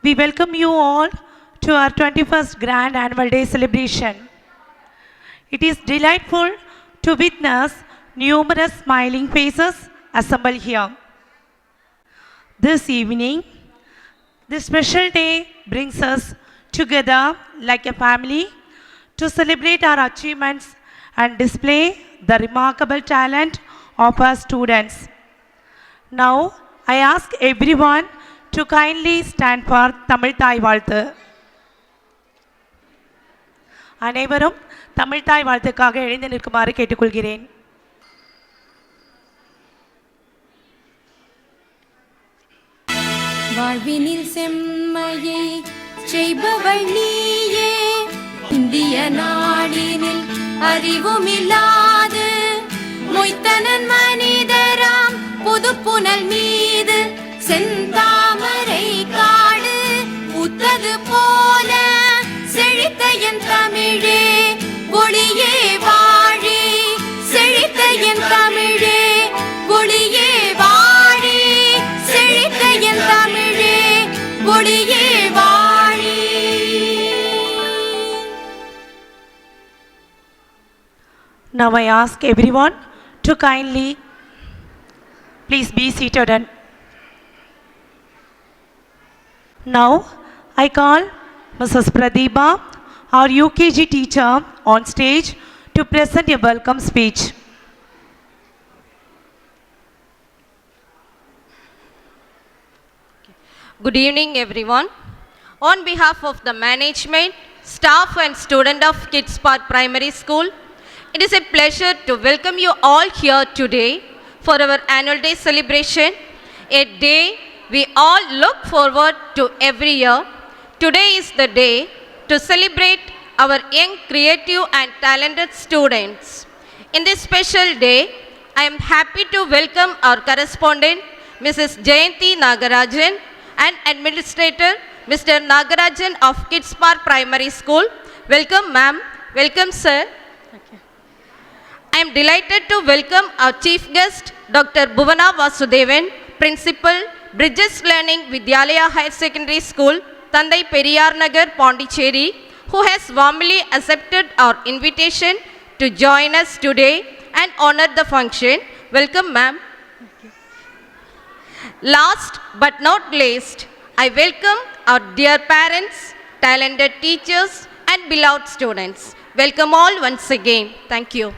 We welcome you all to our 21st Grand Annual Day celebration. It is delightful to witness numerous smiling faces assembled here. This evening, this special day brings us together like a family to celebrate our achievements and display the remarkable talent of our students. Now, I ask everyone to kindly stand for Tamil Thai Valthu. அனைவரும் தமிழ் தாய் வாழ்த்துக்காக எழுந்து நிற்குமாறு கேட்டுக்கொள்கிறேன். வாழ்வினில் செம்மையை செய்பவள் நீயே, இந்திய நாடினில் அறிவுமில்லாது மொய்த்தனன் மனிதராம் புதுப்புனல் மீது செந்தாமரை காடு பூத்தது போல செழித்த என் தமிழே ஒளியே வாழி, செழித்த என் தமிழே ஒளியே வாழி, செழித்த என் தமிழே ஒளியே வாழி. Now I ask everyone to kindly please be seated. And now I call Mrs. Pradeepa, our UKG teacher, on stage to present a welcome speech. Good evening, everyone. On behalf of the management, staff and student of Kids Park Primary School, it is a pleasure to welcome you all here today for our annual day celebration, a day we all look forward to every year. Today is the day to celebrate our young, creative and talented students. In this special day, I am happy to welcome our correspondent, Mrs. Jayanti Nagarajan, and Administrator, Mr. Nagarajan of Kids Park Primary School. Welcome, ma'am. Welcome, sir. I am delighted to welcome our chief guest, Dr. Bhuvana Vasudevan, Principal, Bridges Learning Vidyalaya Higher Secondary School, Thandai Periyar Nagar, Pondicherry, who has warmly accepted our invitation to join us today and honor the function. Welcome, ma'am. Last but not least, I welcome our dear parents, talented teachers, and beloved students. Welcome all once again. Thank you.